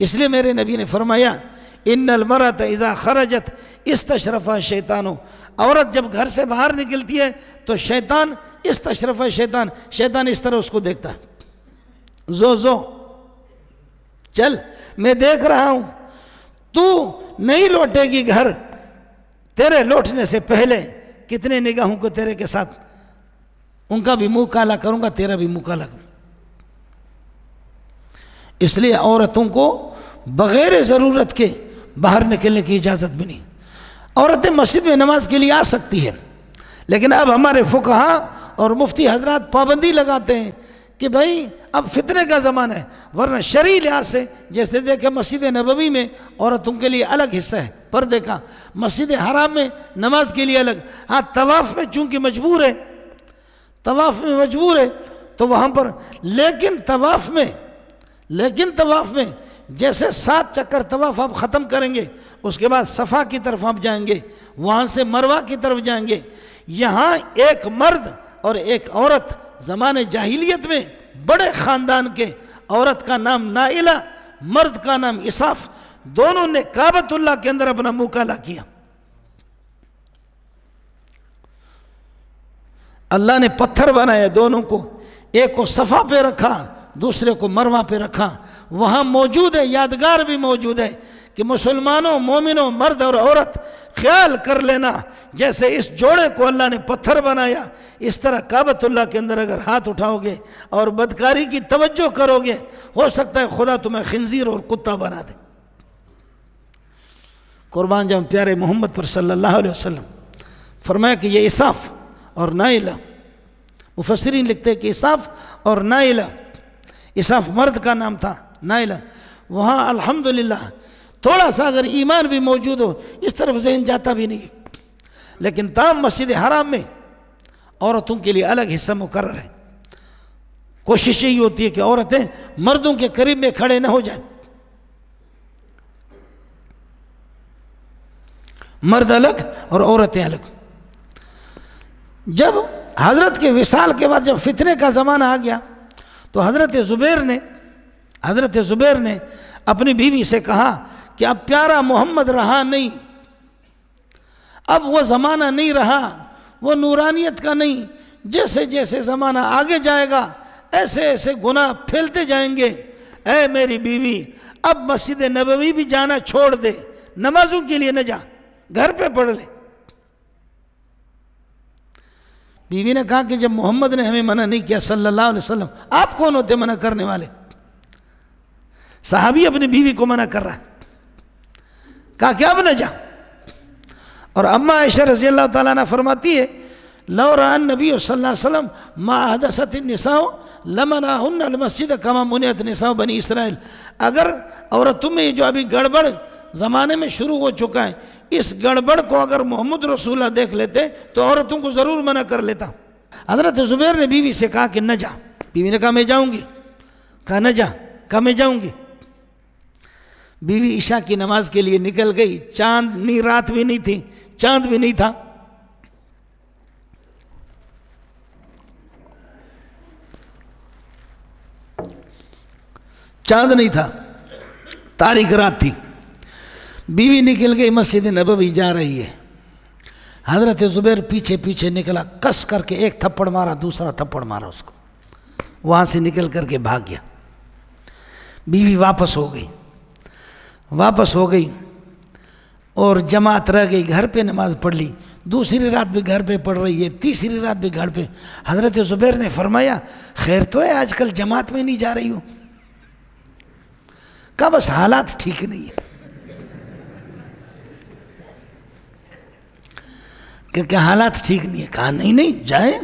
इसलिए मेरे नबी ने फरमाया, इन्नल मरत इज़ा खरजत इस्तशरफ़ा शैतानो, औरत जब घर से बाहर निकलती है तो शैतान इस्तशरफ़ा शैतान इस तरह उसको देखता है, जो चल मैं देख रहा हूं, तू नहीं लौटेगी घर, तेरे लौटने से पहले कितने निगाहों को तेरे के साथ, उनका भी मुंह काला करूंगा, तेरा भी मुंह काला करूंगा। इसलिए औरतों को बगैर ज़रूरत के बाहर निकलने की इजाज़त भी नहीं। औरतें मस्जिद में नमाज के लिए आ सकती है, लेकिन अब हमारे फुकहा और मुफ्ती हजरात पाबंदी लगाते हैं कि भाई अब फितने का ज़माना है, वरना शरई लिहाज से जैसे देखे मस्जिद नबवी में औरतों के लिए अलग हिस्सा है पर्दे का, मस्जिद हराम में नमाज के लिए अलग। हाँ, तवाफ़ में चूँकि मजबूर है, तवाफ़ में मजबूर है तो वहाँ पर, लेकिन तवाफ़ में जैसे 7 चक्कर तवाफ़ आप ख़त्म करेंगे, उसके बाद सफ़ा की तरफ आप जाएंगे, वहाँ से मरवा की तरफ जाएंगे। यहाँ एक मर्द और एक औरत, ज़माने जाहिलियत में बड़े ख़ानदान के, औरत का नाम नाइला, मर्द का नाम इसाफ, दोनों ने काबतुल्लाह के अंदर अपना मुँह काला किया। अल्लाह ने पत्थर बनाया दोनों को, एक को सफ़ा पे रखा, दूसरे को मरवा पे रखा। वहाँ मौजूद है, यादगार भी मौजूद है कि मुसलमानों, मोमिनों, मर्द और औरत, ख्याल कर लेना जैसे इस जोड़े को अल्लाह ने पत्थर बनाया, इस तरह काबतुल्लाह के अंदर अगर हाथ उठाओगे और बदकारी की तवज्जो करोगे, हो सकता है खुदा तुम्हें खिंजीर और कुत्ता बना दे। कुर्बान जाऊं प्यारे मोहम्मद पर सल्लल्लाहु अलैहि वसल्लम। फरमाया कि ये इसाफ और नाइला, मुफस्सिरीन लिखते हैं कि इसाफ और नाइला, इसाफ मर्द का नाम था, नाइला, वहाँ अल्हम्दुलिल्लाह थोड़ा सा अगर ईमान भी मौजूद हो इस तरफ ज़हन जाता भी नहीं, लेकिन ताम मस्जिद हराम में औरतों के लिए अलग हिस्सा मुकर्रर है। कोशिश यही होती है कि औरतें मर्दों के करीब में खड़े न हो जाएं, मर्द अलग और औरतें अलग। जब हज़रत के विसाल के बाद जब फितने का ज़माना आ गया तो हज़रत ज़ुबैर ने अपनी बीवी से कहा कि अब प्यारा मोहम्मद रहा नहीं, अब वो ज़माना नहीं रहा, वो नूरानियत का नहीं, जैसे जैसे ज़माना आगे जाएगा ऐसे ऐसे गुनाह फैलते जाएंगे। ऐ मेरी बीवी, अब मस्जिद नबवी भी जाना छोड़ दे, नमाजों के लिए न जा, घर पे पढ़ ले। बीवी ने कहा कि जब मोहम्मद ने हमें मना नहीं किया सल्लल्लाहु अलैहि वसल्लम, आप कौन होते मना करने वाले? सहाबी अपनी बीवी को मना कर रहा है, कहा कि अब न जा। और अम्मा आयशा रज़ी अल्लाह ताला अन्हा फरमाती है, लौ रअन नबी सल्लल्लाहु अलैहि वसल्लम मा अहदसतिन निसाओ लमनाहुन्ना अल मस्जिद कमा मुनियत निसाओ बनी इसराइल। अगर औरतों में ये जो अभी गड़बड़ ज़माने में शुरू हो चुका है, इस गड़बड़ को अगर मोहम्मद रसूलुल्लाह देख लेते तो औरतों को ज़रूर मना कर लेता। हज़रत ज़ुबैर ने बीवी से कहा कि न जा। बीवी ने कहा मैं जाऊँगी, कहा न जा, कहा मैं जाऊँगी। बीवी ईशा की नमाज के लिए निकल गई, चांदनी रात भी नहीं थी, चांद भी नहीं था। चांद नहीं था, तारीख रात थी। बीवी निकल गई, मस्जिद नबवी जा रही है। हज़रत ज़ुबैर पीछे पीछे निकला, कस करके एक थप्पड़ मारा, दूसरा थप्पड़ मारा उसको, वहाँ से निकल करके भाग गया। बीवी वापस हो गई और जमात रह गई, घर पे नमाज पढ़ ली। दूसरी रात भी घर पे पढ़ रही है, तीसरी रात भी घर पे। हज़रत ज़ुबैर ने फरमाया, खैर तो है आजकल जमात में नहीं जा रही हो? कहा बस हालात ठीक नहीं है। कि क्या हालात ठीक नहीं है? कहा नहीं नहीं जाए,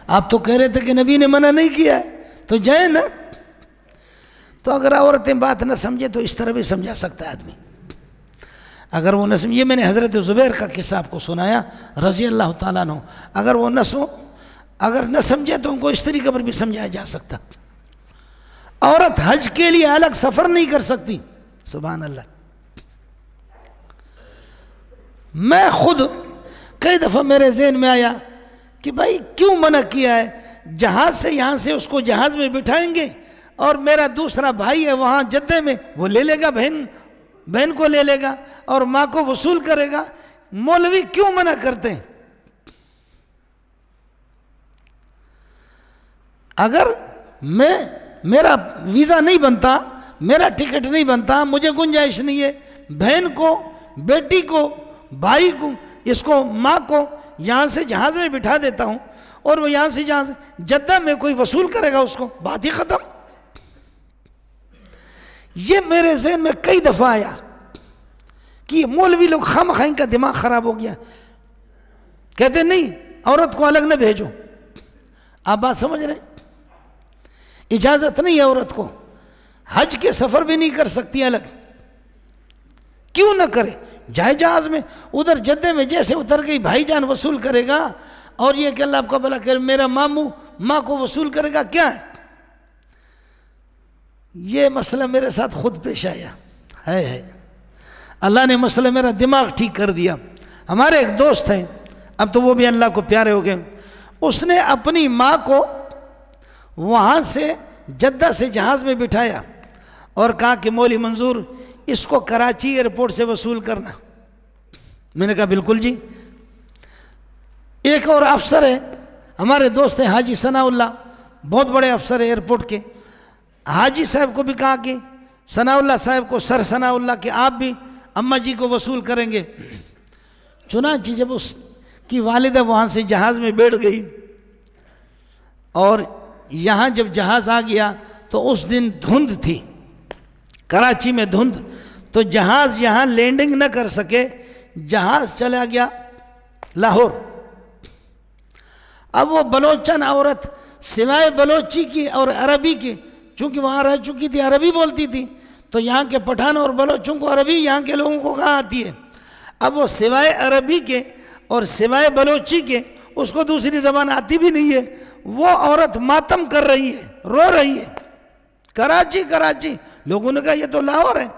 आप तो कह रहे थे कि नबी ने मना नहीं किया है, तो जाए ना। तो अगर औरतें बात न समझे तो इस तरह भी समझा सकता है आदमी। अगर वो न समझे, मैंने हज़रत ज़ुबैर का किस्सा आपको सुनाया रज़ी अल्लाह ताला अन्हु, अगर वो अगर न समझे तो उनको इस तरीके पर भी समझाया जा सकता। औरत हज के लिए अलग सफ़र नहीं कर सकती, सुभान अल्लाह। मैं खुद कई दफ़ा मेरे जहन में आया कि भाई क्यों मना किया है? जहाज़ से यहाँ से उसको जहाज़ में बिठाएंगे और मेरा दूसरा भाई है वहाँ जद्दे में, वो ले लेगा, बहन को ले लेगा और माँ को वसूल करेगा। मौलवी क्यों मना करते हैं? अगर मेरा वीज़ा नहीं बनता, मेरा टिकट नहीं बनता, मुझे गुंजाइश नहीं है, बहन को, बेटी को, भाई को, इसको, माँ को यहाँ से जहाज़ में बिठा देता हूँ और वो यहाँ से जहाज़ जद्दा में कोई वसूल करेगा उसको, बात ही ख़त्म। ये मेरे जहन में कई दफ़ा आया कि ये मौलवी लोग खामखा इनका दिमाग ख़राब हो गया। कहते नहीं औरत को अलग न भेजो। आप बात समझ रहे? इजाज़त नहीं है औरत को, हज के सफ़र भी नहीं कर सकती अलग। क्यों न करे? जाए जहाज़ में, उधर जद्दे में जैसे उतर गई भाईजान वसूल करेगा और ये कि अल्लाह आपका भला करे मेरा मामू माँ को वसूल करेगा, क्या है? ये मसला मेरे साथ खुद पेश आया है। अल्लाह ने मसला मेरा दिमाग ठीक कर दिया। हमारे एक दोस्त हैं, अब तो वो भी अल्लाह को प्यारे हो गए, उसने अपनी माँ को वहाँ से जद्दा से जहाज़ में बिठाया और कहा कि मौली मंजूर इसको कराची एयरपोर्ट से वसूल करना। मैंने कहा बिल्कुल जी। एक और अफसर है, हमारे दोस्त हैं हाजी सनाउल्लाह, बहुत बड़े अफसर है एयरपोर्ट के। हाजी साहब को भी कहा कि सनाउल्लाह साहब को, सर सनाउल्लाह कि आप भी अम्मा जी को वसूल करेंगे। चुनांचे जब उसकी वालिदा वहाँ से जहाज़ में बैठ गई और यहाँ जब जहाज़ आ गया तो उस दिन धुंध थी, कराची में धुंध, तो जहाज़ यहाँ लैंडिंग न कर सके, जहाज़ चला गया लाहौर। अब वो बलोचन औरत सिवाय बलोची की और अरबी की, चूँकि वहाँ रह चुकी थी, अरबी बोलती थी, तो यहाँ के पठान और बलोचों को अरबी यहाँ के लोगों को कहाँ आती है। अब वो सिवाय अरबी के और सिवाय बलोची के उसको दूसरी ज़बान आती भी नहीं है। वो औरत मातम कर रही है, रो रही है, कराची कराची। लोगों ने कहा ये तो लाहौर है।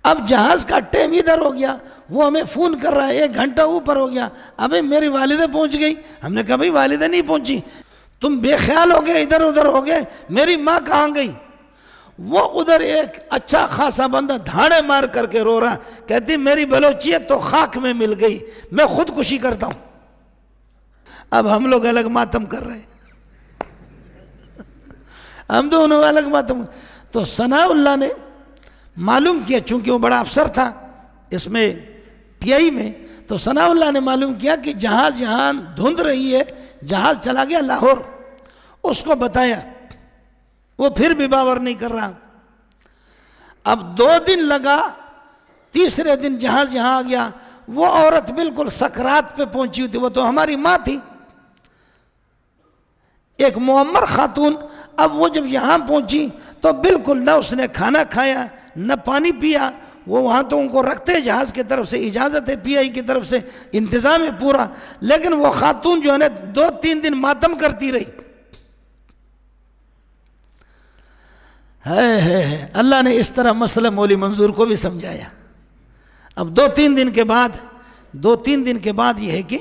अब जहाज़ का टाइम इधर हो गया, वो हमें फ़ोन कर रहा है, 1 घंटा ऊपर हो गया। अबे मेरी वालिदा पहुंच गई। हमने कहा भाई वालिदा नहीं पहुंची, तुम बेख्याल हो गए, इधर उधर हो गए, मेरी माँ कहाँ गई? वो उधर एक अच्छा खासा बंदा धाड़े मार करके रो रहा, कहती मेरी बलोचियत तो खाक में मिल गई, मैं खुदकुशी करता हूँ। अब हम लोग अलग मातम कर रहे हैं, हम दोनों अलग मातम। तो सनाउल्लाह ने मालूम किया, चूँकि वो बड़ा अफसर था इसमें पीआई में, तो सनाउल्लाह ने मालूम किया कि जहाज़ यहाँ धुंध रही है, जहाज़ चला गया लाहौर। उसको बताया, वो फिर भी बावर नहीं कर रहा। अब 2 दिन लगा, तीसरे दिन जहाज़ यहाँ आ गया। वो औरत बिल्कुल सकरात पे पहुंची हुई थी, वो तो हमारी माँ थी, एक मुअम्मर खातून। अब वो जब यहाँ पहुंची तो बिल्कुल न उसने खाना खाया न पानी पिया। वो वहाँ तो उनको रखते हैं, जहाज़ की तरफ से इजाज़त है, पीआई की तरफ से इंतज़ाम है पूरा, लेकिन वो खातून जो है ना 2-3 दिन मातम करती रही। है अल्लाह ने इस तरह मसला मौली मंजूर को भी समझाया। अब 2-3 दिन के बाद ये है कि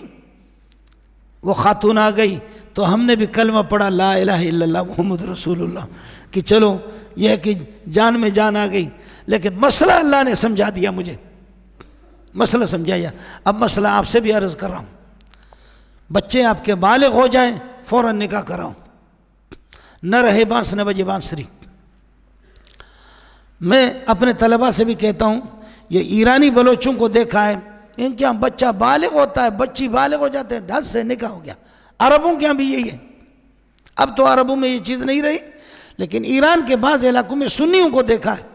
वो खातून आ गई, तो हमने भी कलमा पढ़ा ला इलाहा इल्लल्लाह मुहम्मद रसूलुल्लाह, कि चलो यह है कि जान में जान आ गई। लेकिन मसला अल्लाह ने समझा दिया, मुझे मसला समझाया। अब मसला आपसे भी अर्ज़ कर रहा हूँ, बच्चे आपके बालिग हो जाएं फ़ौरन निकाह कराओ, न रहे बांस न बजे बांसुरी। मैं अपने तलबा से भी कहता हूँ, ये ईरानी बलोचों को देखा है, इनके यहाँ बच्चा बालिग होता है, बच्ची बालिग हो जाते हैं, ढस से निकाह हो गया। अरबों के यहाँ भी यही है। अब तो अरबों में ये चीज़ नहीं रही, लेकिन ईरान के बाज़ इलाकों में सुन्नियों को देखा है।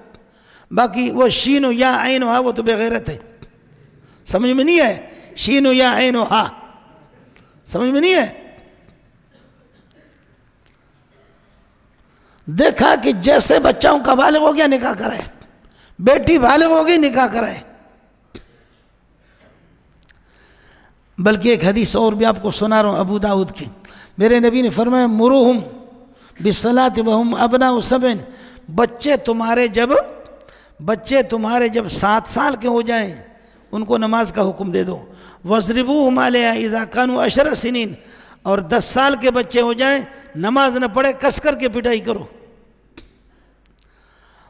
बाकी वो शीन या आइन है, वो तो बेगैरत है। समझ में नहीं है? शीनो या ऐनो हा, समझ में नहीं है? देखा कि जैसे बच्चाओं का बालिग हो गया निकाह कराए, बेटी बालिग हो गई निकाह कराए। बल्कि एक हदीस और भी आपको सुना रहा हूँ अबू दाऊद की। मेरे नबी ने फरमाया मुरुहुम बिस्सलाति वहुम अबनाउ सबइन, बच्चे तुम्हारे जब 7 साल के हो जाएं उनको नमाज का हुक्म दे दो। वज़रिबूहुम अलैहा इज़ा कानू 10 सिनीन, और 10 साल के बच्चे हो जाएं नमाज न पढ़े कस कर के पिटाई करो।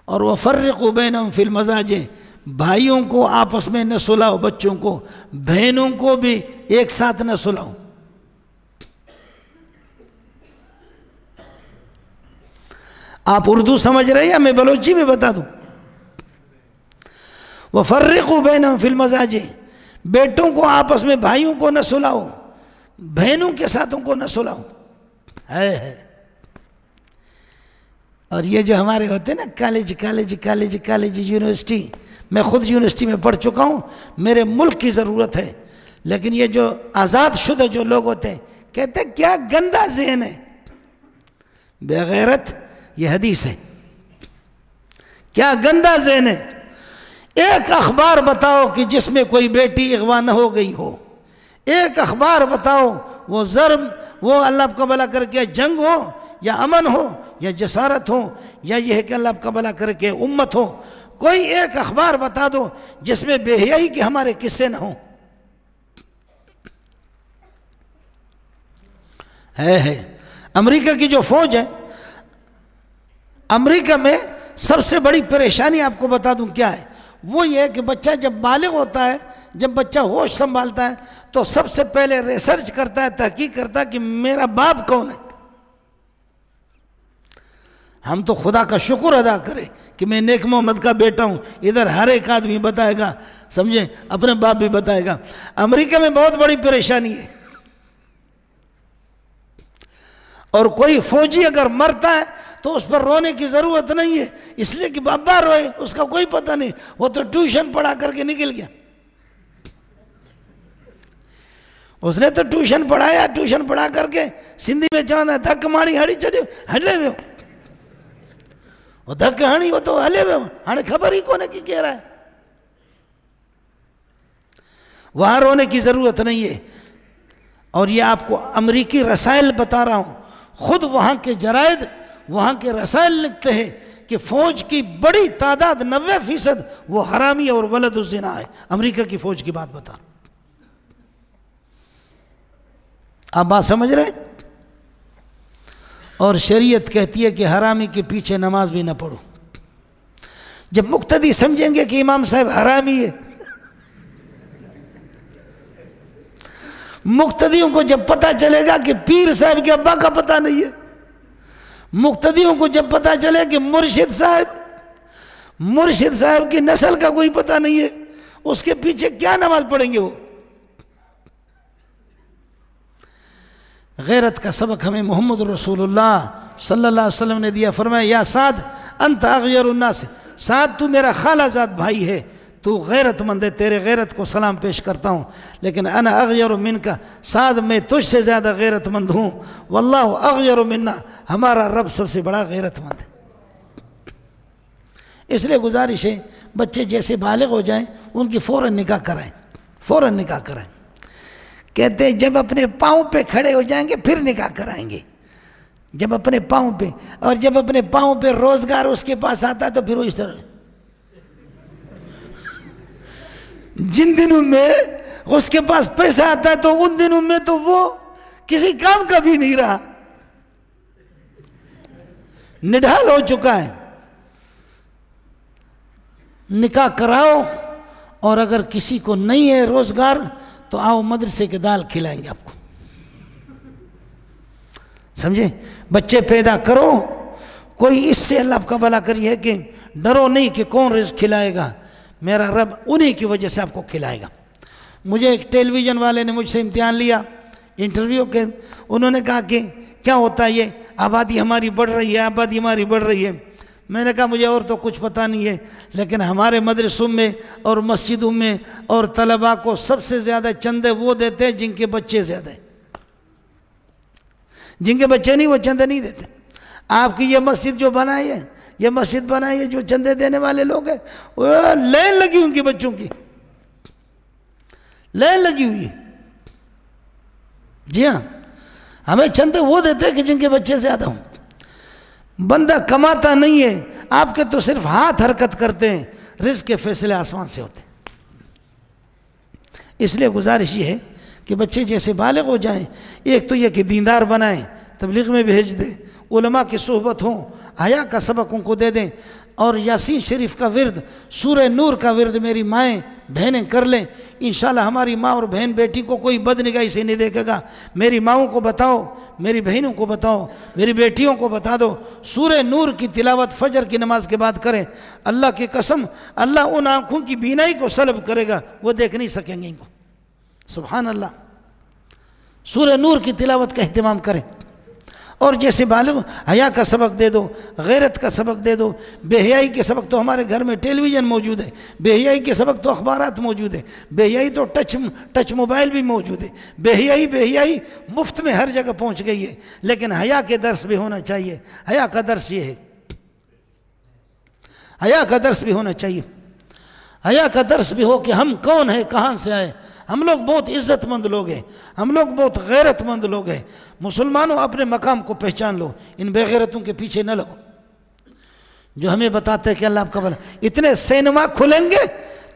और वफ़र्रिक़ू बैनहुम फ़िल मज़ाजिह, भाइयों को आपस में न सुलाओ, बच्चों को, बहनों को भी एक साथ न सुलाओ। आप उर्दू समझ रहे हैं या मैं बलोची में बता दूं? वफ़र्रिक़ू बैनहुम फ़िल मज़ाजिह, बेटों को आपस में, भाइयों को न सुलाओ, बहनों के साथों को न सुलाओ। है। और ये जो हमारे होते हैं ना कॉलेज यूनिवर्सिटी, मैं खुद यूनिवर्सिटी में पढ़ चुका हूँ, मेरे मुल्क की ज़रूरत है। लेकिन ये जो आज़ाद शुदा जो लोग होते हैं कहते हैं क्या गंदा ज़हन है, बेगैरत, ये हदीस है, क्या गंदा ज़हन है। एक अखबार बताओ कि जिसमें कोई बेटी अगवा न हो गई हो, एक अखबार बताओ, वो ज़र्ब, वो अल्लाह का भला करके जंग हो या अमन हो या जसारत हो, या यह है कि अल्लाह का भला करके उम्मत हो, कोई एक अखबार बता दो जिसमें बेहयाई के हमारे किस्से न हो। है अमेरिका की जो फौज है, अमेरिका में सबसे बड़ी परेशानी आपको बता दूं क्या है, वो ये है कि बच्चा जब बालिग होता है, जब बच्चा होश संभालता है, तो सबसे पहले रिसर्च करता है, तहकीक करता है कि मेरा बाप कौन है। हम तो खुदा का शुक्र अदा करें कि मैं नेक मोहम्मद का बेटा हूँ। इधर हर एक आदमी बताएगा, समझे, अपने बाप भी बताएगा। अमेरिका में बहुत बड़ी परेशानी है, और कोई फौजी अगर मरता है तो उस पर रोने की ज़रूरत नहीं है, इसलिए कि बाबा रोए, उसका कोई पता नहीं, वो तो ट्यूशन पढ़ा करके निकल गया। उसने तो ट्यूशन पढ़ाया, ट्यूशन पढ़ा करके सिंधी में चवंदा धक माणी हड़ी चढ़ियो हले वियो, वो धक हणी वो तो हले वियो, हाणे ख़बर ही कोने की कह रहा है। वहाँ रोने की ज़रूरत नहीं है। और ये आपको अमरीकी रसायल बता रहा हूँ, खुद वहाँ के जरायद, वहाँ के रसायल लिखते हैं कि फ़ौज की बड़ी तादाद 90% वो हरामी और वलदुज़्ज़िना है। अमेरिका की फ़ौज की बात बता, आप बात समझ रहे? और शरीयत कहती है कि हरामी के पीछे नमाज भी ना पढ़ो। जब मुक्तदी समझेंगे कि इमाम साहब हरामी है, मुक्तदियों को जब पता चलेगा कि पीर साहब के अब्बा का पता नहीं है, मुक्तदियों को जब पता चले कि मुर्शिद साहब की नस्ल का कोई पता नहीं है, उसके पीछे क्या नमाज पढ़ेंगे वो। गैरत का सबक हमें मोहम्मद रसूलुल्लाह सल्लल्लाहु अलैहि वसल्लम ने दिया। फरमाया या साद अंत अग़यरुन नास, साद तू मेरा खालाजाद भाई है, तू गैरतमंद है, तेरे गैरत को सलाम पेश करता हूँ, लेकिन अना अग़यरु मिनका, साद मैं तुझसे ज़्यादा गैरतमंद हूँ। वल्लाहु अग़यरु मिन्ना, हमारा रब सबसे बड़ा गैरतमंद है। इसलिए गुजारिश है बच्चे जैसे बालिग हो जाएं उनकी फ़ौरन निकाह कराएं, फ़ौरन निकाह कराएं। कहते हैं जब अपने पाँव पे खड़े हो जाएंगे फिर निकाह कराएंगे, जब अपने पाँव पे, और जब अपने पाँव पे रोज़गार उसके पास आता है तो फिर वो इस तरह, जिन दिनों में उसके पास पैसा आता है तो उन दिनों में तो वो किसी काम का भी नहीं रहा, निढाल हो चुका है। निकाह कराओ, और अगर किसी को नहीं है रोजगार तो आओ मदरसे के दाल खिलाएंगे आपको, समझे। बच्चे पैदा करो, कोई इससे अल्लाह का भला करिए कि डरो नहीं कि कौन रिज़्क़ खिलाएगा, मेरा रब उन्हीं की वजह से आपको खिलाएगा। मुझे एक टेलीविज़न वाले ने मुझसे इम्तिहान लिया इंटरव्यू के, उन्होंने कहा कि क्या होता है ये आबादी हमारी बढ़ रही है, आबादी हमारी बढ़ रही है। मैंने कहा मुझे और तो कुछ पता नहीं है, लेकिन हमारे मदरसों में और मस्जिदों में और तलबा को सबसे ज़्यादा चंदे वो देते हैं जिनके बच्चे ज़्यादा हैं। जिनके बच्चे नहीं वो चंदे नहीं देते। आपकी ये मस्जिद जो बनाई है, ये मस्जिद बनाई है, जो चंदे देने वाले लोग हैं वो लाइन लगी उनके बच्चों की, लाइन लगी हुई है। जी हाँ, हमें चंदे वो देते हैं कि जिनके बच्चे ज़्यादा हों। बंदा कमाता नहीं है, आपके तो सिर्फ हाथ हरकत करते हैं, रिज़्क़ के फैसले आसमान से होते हैं। इसलिए गुजारिश ये है कि बच्चे जैसे बालिग हो जाएं, एक तो ये कि दीनदार बनाएं, तबलीग में भेज दें, उलमा की सोहबत हो, हया का सबक उनको दे दें, और यासीन शरीफ का विर्द, सूरह नूर का विर्द मेरी माएँ बहनें कर लें। इंशाल्लाह हमारी माँ और बहन बेटी को कोई बदनिगाही से नहीं देखेगा। मेरी माँओं को बताओ, मेरी बहनों को बताओ, मेरी बेटियों को बता दो, सूरह नूर की तिलावत फजर की नमाज के बाद करें। अल्लाह की कसम, अल्लाह उन आँखों की बीनाई को सलब करेगा, वो देख नहीं सकेंगे इनको। सुभान अल्लाह। सूरह नूर की तिलावत का अहतमाम करें। और जैसे बालिग हया का सबक दे दो, गैरत का सबक दे दो। बेहयाई के सबक तो हमारे घर में टेलीविज़न मौजूद है, बेहयाई के सबक तो अखबारात मौजूद है, बेहयाई तो टच मोबाइल भी मौजूद है। बेहयाई मुफ्त में हर जगह पहुंच गई है, लेकिन हया के दर्स भी होना चाहिए। हया का दर्स ये है, हया का दर्स भी होना चाहिए। हया का दर्स भी हो कि हम कौन है, कहाँ से आए। हम लोग बहुत इज़्ज़तमंद लोग हैं, हम लोग बहुत गैरतमंद लोग हैं। मुसलमानों, अपने मकाम को पहचान लो, इन बेगैरतों के पीछे न लगो जो हमें बताते हैं कि अल्लाह आपका भला। इतने सिनेमा खुलेंगे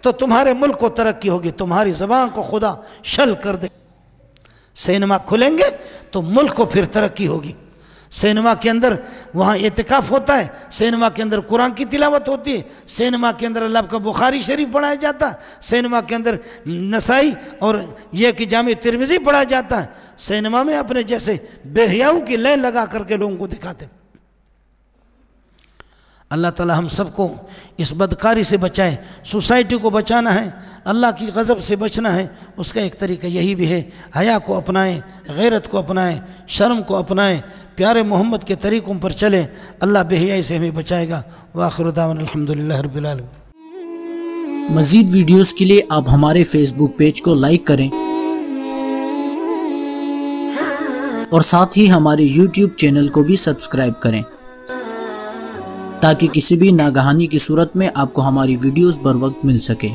तो तुम्हारे मुल्क को तरक्की होगी, तुम्हारी ज़बान को खुदा शल कर दे। सिनेमा खुलेंगे तो मुल्क को फिर तरक्की होगी। सिनेमा के अंदर वहाँ एतिकाफ़ होता है, सिनेमा के अंदर कुरान की तिलावत होती है, सिनेमा के अंदर अल्लाह का बुखारी शरीफ पढ़ाया जाता है, सिनेमा के अंदर नसाई और यह कि जामे तिरमिज़ी पढ़ाया जाता है। सिनेमा में अपने जैसे बेहयाओं की लाइन लगा करके लोगों को दिखाते। अल्लाह ताला हम सबको इस बदकारी से बचाए। सोसाइटी को बचाना है, अल्लाह की गज़ब से बचना है, उसका एक तरीका यही भी है, हया को अपनाएं, गैरत को अपनाएं, शर्म को अपनाएं, प्यारे मोहम्मद के तरीक़ों पर चलें। अल्लाह बेहयाई से हमें बचाएगा। वाखिर दावाना अल्हम्दुलिल्लाह रब्बिल आलमीन। मज़ीद वीडियोज़ के लिए आप हमारे फेसबुक पेज को लाइक करें और साथ ही हमारे यूट्यूब चैनल को भी सब्सक्राइब करें, ताकि किसी भी नागहानी की सूरत में आपको हमारी वीडियोस बर वक्त मिल सके।